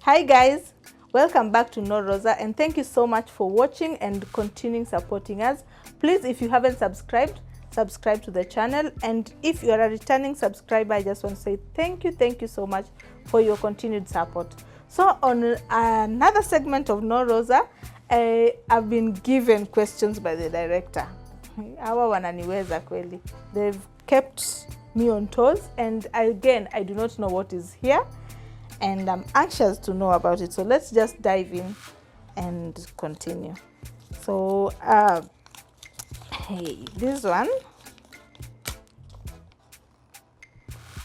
Hi guys, welcome back to Rosa, and thank you so much for watching and continuing supporting us. Please, if you haven't subscribed, subscribe to the channel, and if you are a returning subscriber, I just want to say thank you so much for your continued support. So on another segment of Rosa, I've been given questions by the director. Hawa wananiweza kweli. They've kept me on toes, and again, I do not know what is here, and I'm anxious to know about it. So let's just dive in and continue. So hey, this one.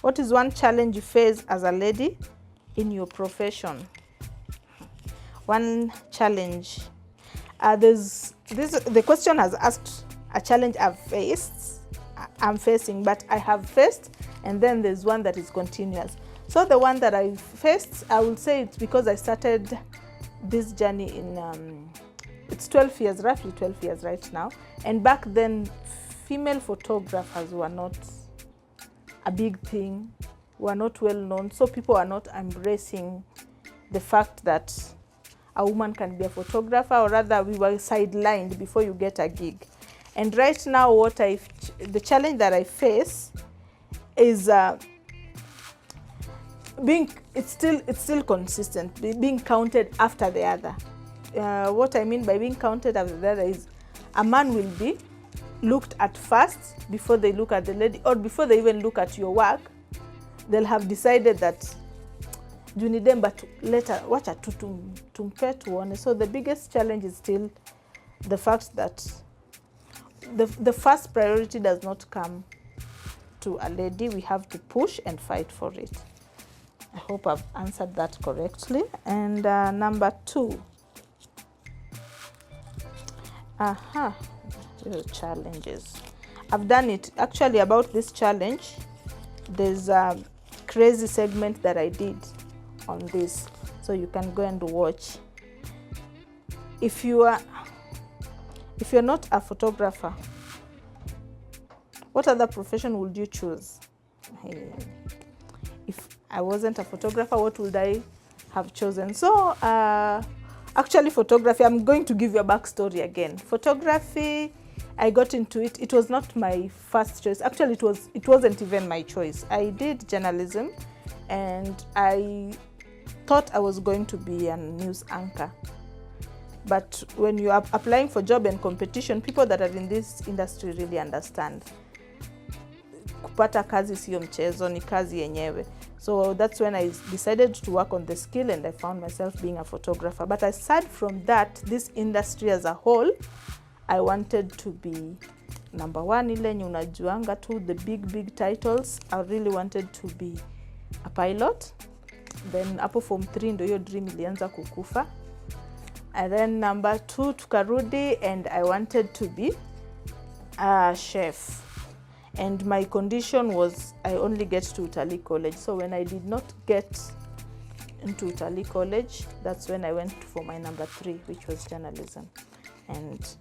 What is one challenge you face as a lady in your profession? One challenge. The question has asked a challenge I'm facing, but I have faced, and then there's one that is continuous. So the one that I faced, I will say it's because I started this journey in, it's 12 years, roughly 12 years right now. And back then, female photographers were not a big thing, were not well known. So people are not embracing the fact that a woman can be a photographer, or rather we were sidelined before you get a gig. And right now, the challenge that I face is it's still consistent, being counted after the other. What I mean by being counted after the other is a man will be looked at first before they look at the lady, or before they even look at your work. They'll have decided that you need them, but later watch a tumpe tuone. So the biggest challenge is still the fact that the first priority does not come to a lady. We have to push and fight for it. I hope I've answered that correctly. And number two, challenges. I've done it. Actually, about this challenge, there's a crazy segment that I did on this, so you can go and watch. If you're not a photographer, what other profession would you choose? If I wasn't a photographer, what would I have chosen? So actually photography, I'm going to give you a backstory again. Photography, I got into it. It was not my first choice. Actually, it wasn't even my choice. I did journalism, and I thought I was going to be a news anchor. But when you are applying for job and competition, people that are in this industry really understand. Kupata kazi sio mchezo, ni kazi yenyewe. So that's when I decided to work on the skill, and I found myself being a photographer. But aside from that, this industry as a whole, I wanted to be number one, ile nye unajuanga tu, the big titles. I really wanted to be a pilot. Then hapo form 3 ndo hiyo dream ilianza kukufa. And then number 2 tukarudi, and I wanted to be a chef. And my condition was I only get to Utalii College. So when I did not get into Utalii College, that's when I went for my number 3, which was journalism. And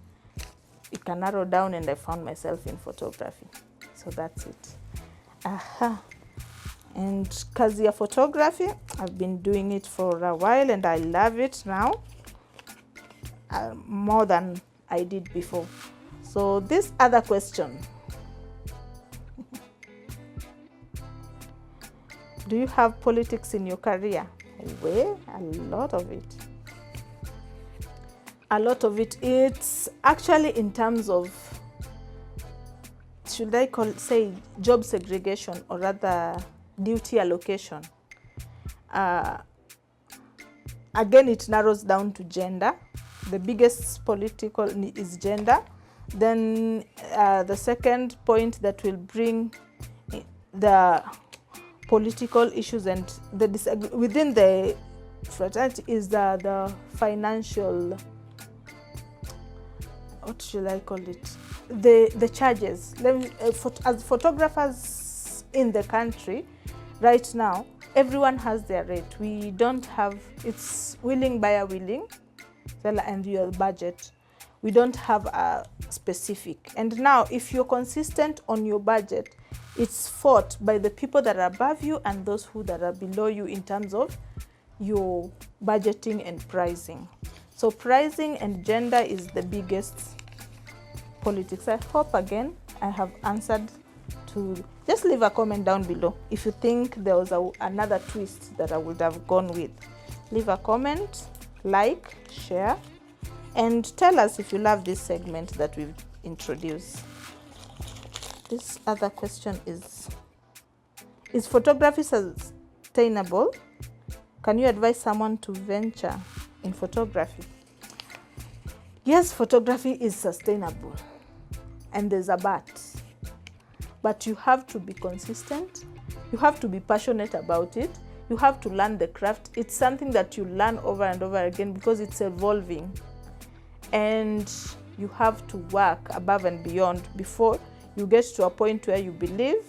it can narrow down, and I found myself in photography. So that's it. And kazi ya photography, I've been doing it for a while, and I love it now more than I did before. So this other question, do you have politics in your career? Well, a lot of it. A lot of it. It's actually in terms of, should I say job segregation, or rather duty allocation. Again, it narrows down to gender. The biggest political is gender. Then the second point that will bring the political issues and within the fraternity is the financial, what should I call it? The charges. As photographers in the country right now, everyone has their rate. We don't have, it's willing buyer willing, and your budget. We don't have a specific. And now, if you're consistent on your budget, it's fought by the people that are above you and those who that are below you in terms of your budgeting and pricing. So pricing and gender is the biggest politics. I hope again I have answered to. Just leave a comment down below if you think there was another twist that I would have gone with. Leave a comment, like, share, and tell us if you love this segment that we've introduced. This other question is photography sustainable? Can you advise someone to venture in photography? Yes, photography is sustainable, and there's a but you have to be consistent, you have to be passionate about it, you have to learn the craft. It's something that you learn over and over again because it's evolving, and you have to work above and beyond before you get to a point where you believe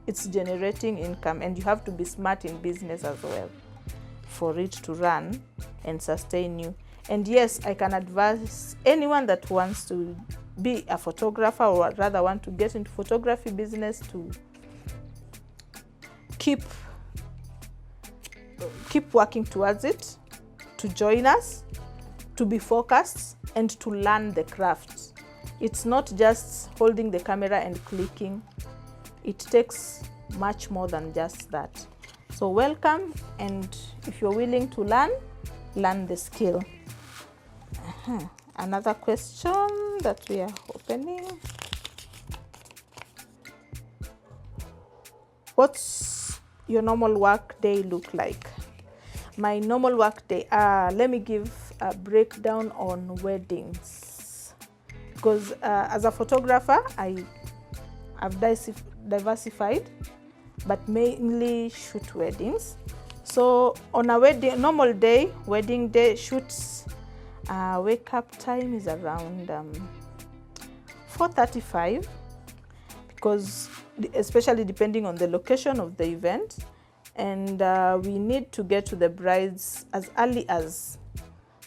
it's generating income. And you have to be smart in business as well for it to run and sustain you. And yes, I can advise anyone that wants to be a photographer, or rather want to get into photography business, to keep working towards it, to join us, to be focused, and to learn the craft. It's not just holding the camera and clicking. It takes much more than just that. So welcome, and if you're willing to learn the skill. Another question that we are opening. What's your normal work day look like? My normal work day, let me give a breakdown on weddings, because as a photographer I've diversified, but mainly shoot weddings. So on a normal day, wedding day shoots, wake up time is around 4:35, because especially depending on the location of the event, and we need to get to the brides as early as,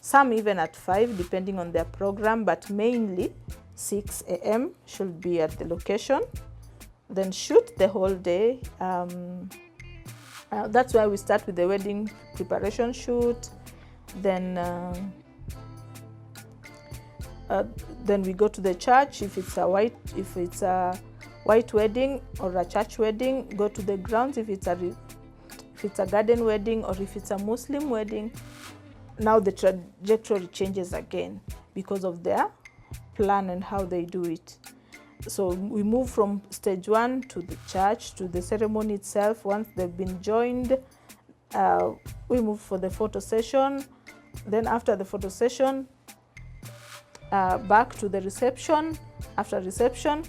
some even at 5 depending on their program, but mainly 6 a.m. should be at the location. Then shoot the whole day. That's why we start with the wedding preparation shoot. Then we go to the church. If it's a white wedding or a church wedding, go to the grounds. If it's a garden wedding, or if it's a Muslim wedding, now the trajectory changes again because of their plan and how they do it. So we move from stage 1 to the church, to the ceremony itself. Once they've been joined, we move for the photo session. Then after the photo session, back to the reception. After reception,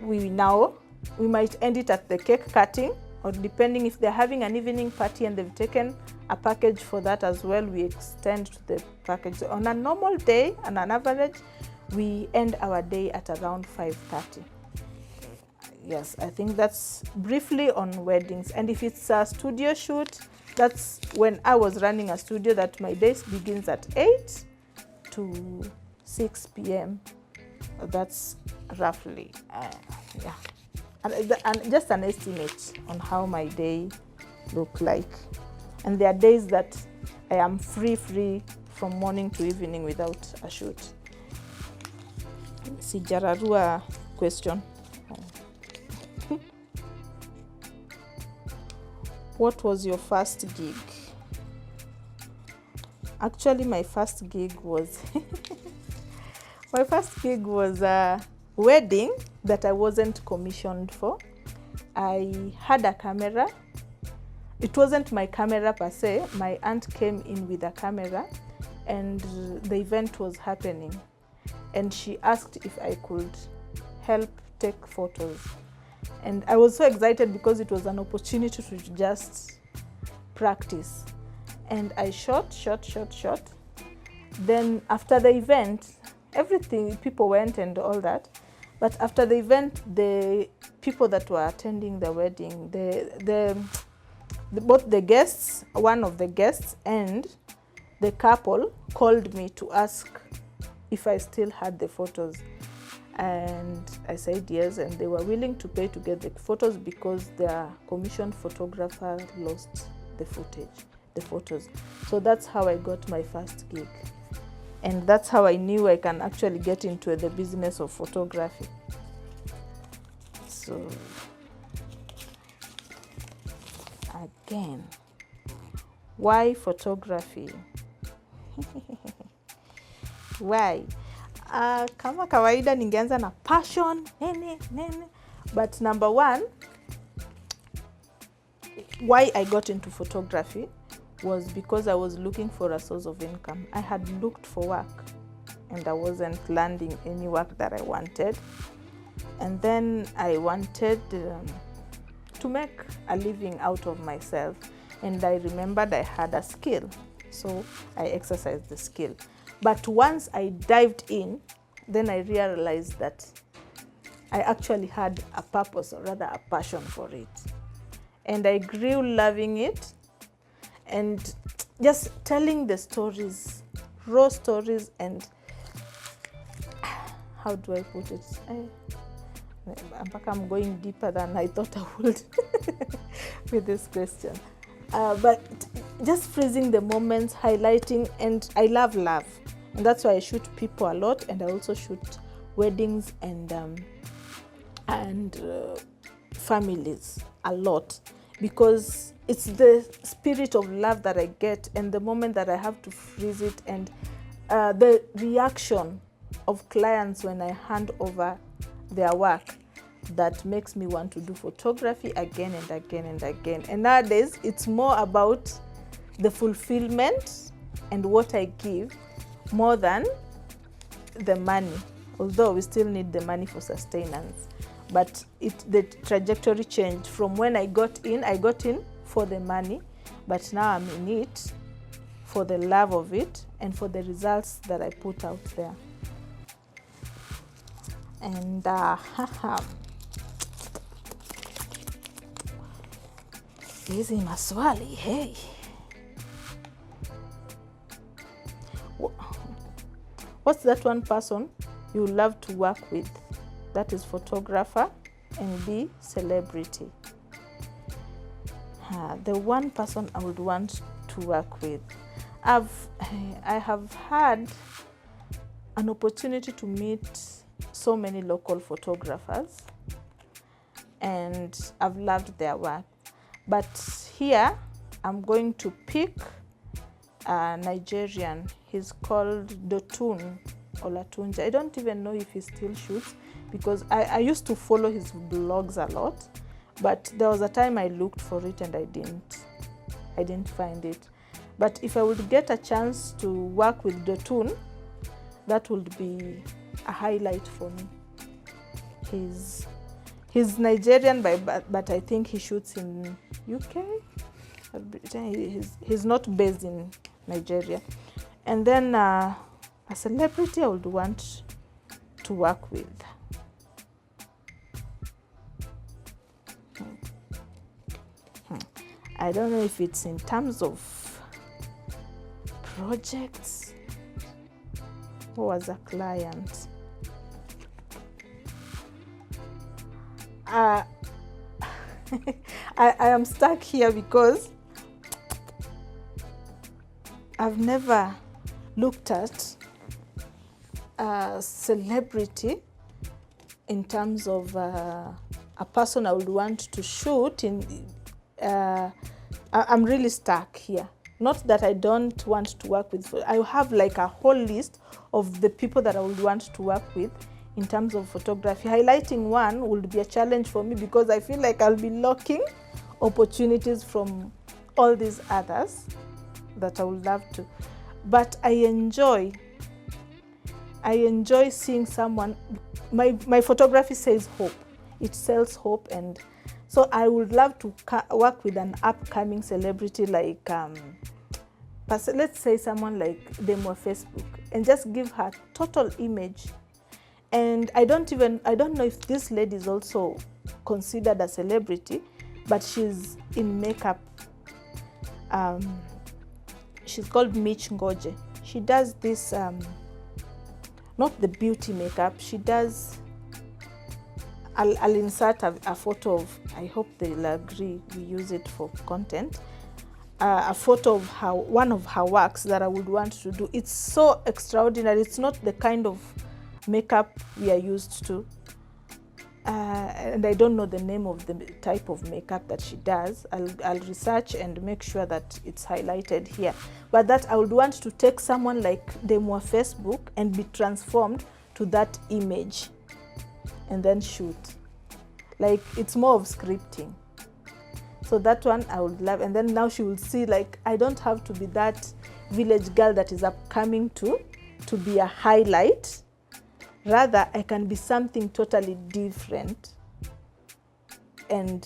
we might end it at the cake cutting, or depending if they're having an evening party and they've taken a package for that as well, we extend to the package. So on a normal day, on an average, we end our day at around 5:30. Yes, I think that's briefly on weddings. And if it's a studio shoot, that's when I was running a studio, that my day begins at 8 to 6 p.m. That's roughly, yeah. And just an estimate on how my day look like. And there are days that I am free from morning to evening without a shoot. Sijararua question. What was your first gig? Actually, my first gig was a wedding that I wasn't commissioned for. I had a camera. It wasn't my camera per se. My aunt came in with a camera, and the event was happening. And she asked if I could help take photos. And I was so excited because it was an opportunity to just practice. And I shot. Then after the event, everything, people went and all that. But after the event, the people that were attending the wedding, both the guests, one of the guests and the couple called me to ask if I still had the photos. And I said yes, and they were willing to pay to get the photos because their commissioned photographer lost the footage. the photos. So that's how I got my first gig. And that's how I knew I can actually get into the business of photography. So again, why photography? Why? Kama kawaida ningeanza na passion, nene. But number one, why I got into photography was because I was looking for a source of income. I had looked for work and I wasn't landing any work that I wanted. And then I wanted to make a living out of myself. And I remembered I had a skill, so I exercised the skill. But once I dived in, then I realized that I actually had a purpose, or rather a passion for it. And I grew loving it, and just telling the stories, raw stories, and how do I put it? I'm going deeper than I thought I would with this question. But just freezing the moments, highlighting, and I love love. And that's why I shoot people a lot, and I also shoot weddings and families a lot, because it's the spirit of love that I get, and the moment that I have to freeze it, and the reaction of clients when I hand over their work, that makes me want to do photography again and again and again. And nowadays, it's more about the fulfillment and what I give more than the money, although we still need the money for sustenance. But the trajectory changed from when I got in for the money, but now I'm in it for the love of it and for the results that I put out there. And hizi maswali, hey. What's that one person you love to work with? That is photographer and B, celebrity. The one person I would want to work with. I have had an opportunity to meet so many local photographers, and I've loved their work. But here, I'm going to pick a Nigerian. He's called Dotun Olatunja. I don't even know if he still shoots, because I used to follow his blogs a lot, but there was a time I looked for it and I didn't find it. But if I would get a chance to work with Dotun, that would be a highlight for me. He's Nigerian, but I think he shoots in UK. He's not based in Nigeria. And then a celebrity I would want to work with. I don't know if it's in terms of projects. Who was a client? I am stuck here because I've never looked at a celebrity in terms of a person I would want to shoot. I'm really stuck here. Not that I don't want to work with. I have like a whole list of the people that I would want to work with in terms of photography. Highlighting one would be a challenge for me, because I feel like I'll be locking opportunities from all these others that I would love to. But I enjoy seeing someone. My photography says hope. It sells hope, and so I would love to work with an upcoming celebrity, like let's say someone like Demo Facebook, and just give her total image. And I don't know if this lady is also considered a celebrity, but she's in makeup. She's called Mitch Ngoje. She does this, not the beauty makeup, she does, I'll insert a photo of, I hope they'll agree we use it for content. a photo of one of her works that I would want to do. It's so extraordinary. It's not the kind of makeup we are used to. And I don't know the name of the type of makeup that she does. I'll research and make sure that it's highlighted here. But that I would want to take someone like Demwa Facebook and be transformed to that image and then shoot. Like, it's more of scripting. So that one I would love. And then now she will see, like, I don't have to be that village girl that is upcoming to be a highlight. Rather, I can be something totally different and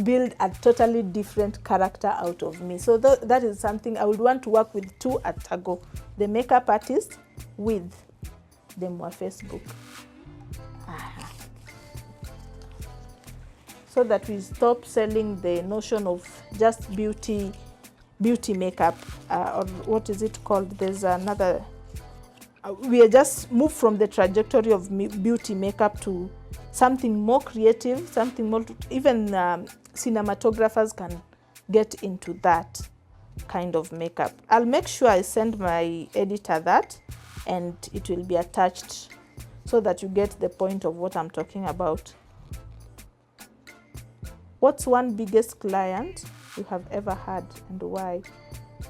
build a totally different character out of me. So that is something I would want to work with two at a go. The makeup artist with Demwa Facebook. So that we stop selling the notion of just beauty makeup, or what is it called? There's another. We are just moved from the trajectory of beauty makeup to something more creative, something more, even cinematographers can get into that kind of makeup. I'll make sure I send my editor that, and it will be attached so that you get the point of what I'm talking about. What's one biggest client you have ever had and why?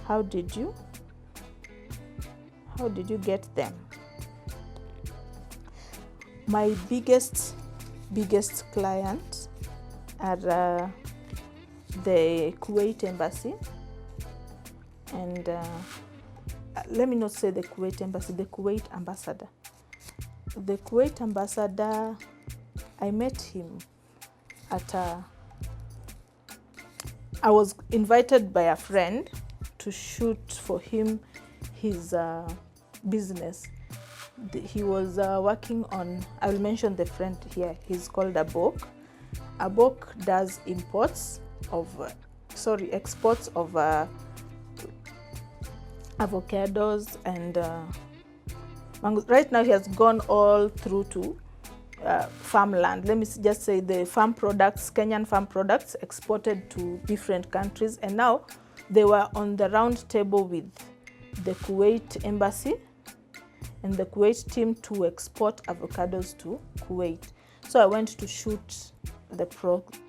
How did you get them? My biggest client are the Kuwait embassy, and let me not say the Kuwait embassy, the Kuwait ambassador. The Kuwait ambassador, I met him at I was invited by a friend to shoot for him his business. He was working on, I will mention the friend here, he's called Abok. Abok does exports of avocados and mangoes. Right now he has gone all through to farmland. Let me just say the farm products, Kenyan farm products exported to different countries, and now they were on the round table with the Kuwait embassy and the Kuwait team to export avocados to Kuwait. So I went to shoot the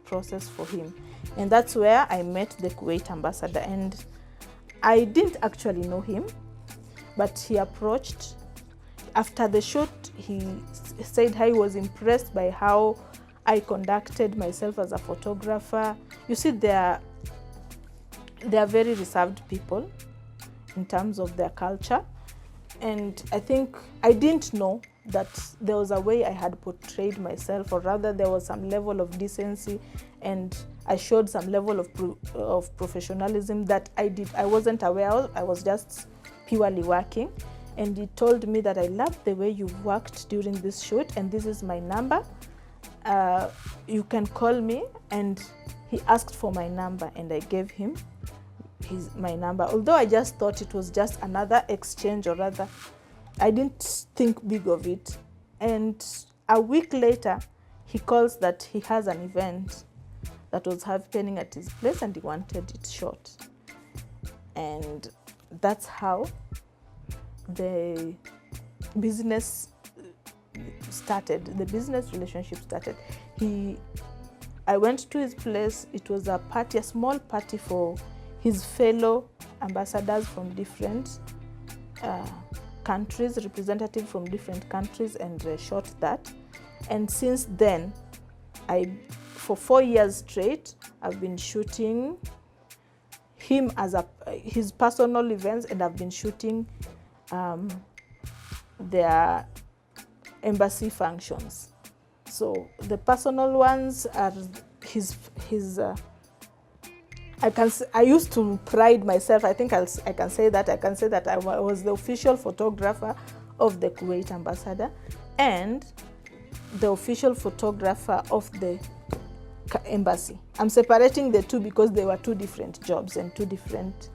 process for him, and that's where I met the Kuwait ambassador. And I didn't actually know him, but he approached after the shoot. He said he was impressed by how I conducted myself as a photographer. You see, they are very reserved people in terms of their culture, and I think I didn't know that there was a way I had portrayed myself, or rather there was some level of decency, and I showed some level of professionalism that I wasn't aware of. I was just purely working, and he told me that I love the way you worked during this shoot, and this is my number. You can call me. And he asked for my number, and I gave him my number, although I just thought it was just another exchange, or rather I didn't think big of it. And a week later he calls that he has an event that was happening at his place and he wanted it shot, and that's how the business started, the business relationship started. I went to his place. It was a party, a small party for his fellow ambassadors from different countries, representatives from different countries, and shot that. And since then, for 4 years straight, I've been shooting him as his personal events, and I've been shooting their embassy functions. So the personal ones are his I used to pride myself. I think I can say that I was the official photographer of the Kuwait ambassador and the official photographer of the embassy. I'm separating the two because they were two different jobs and two different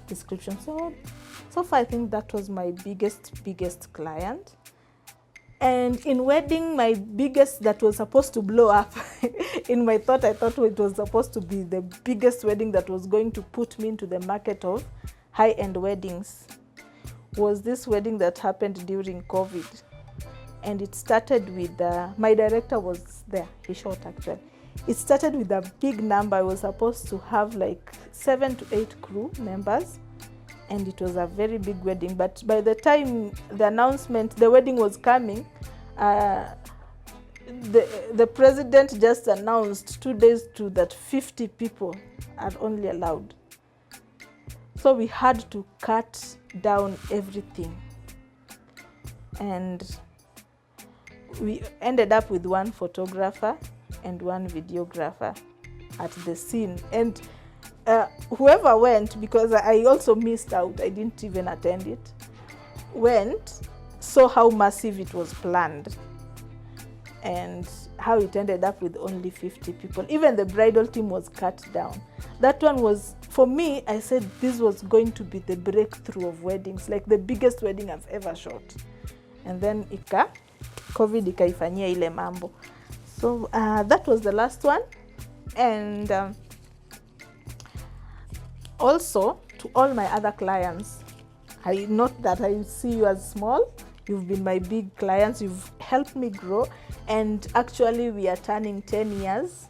descriptions. So far I think that was my biggest client. And in wedding, my biggest that was supposed to blow up, in my thought, I thought it was supposed to be the biggest wedding that was going to put me into the market of high-end weddings, was this wedding that happened during COVID. And it started with, my director was there, he shot actually. It started with a big number. I was supposed to have like 7 to 8 crew members. And it was a very big wedding. But by the time the announcement, the wedding was coming, the president just announced 2 days to that 50 people are only allowed. So we had to cut down everything. And we ended up with 1 photographer and 1 videographer at the scene. And whoever went, because I also missed out, I didn't even attend it, went, saw how massive it was planned and how it ended up with only 50 people. Even the bridal team was cut down. That one was, for me, I said this was going to be the breakthrough of weddings, like the biggest wedding I've ever shot. And then COVID ikaifanyia ile mambo. So that was the last one. And also, to all my other clients, I note that I see you as small. You've been my big clients. You've helped me grow. And actually, we are turning 10 years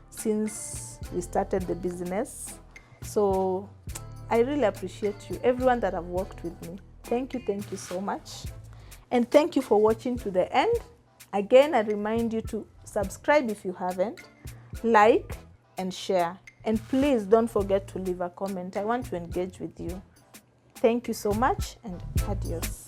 since we started the business. So I really appreciate you, everyone that have worked with me. Thank you so much. And thank you for watching to the end. Again, I remind you to subscribe if you haven't, like and share. And please don't forget to leave a comment. I want to engage with you. Thank you so much, and adios.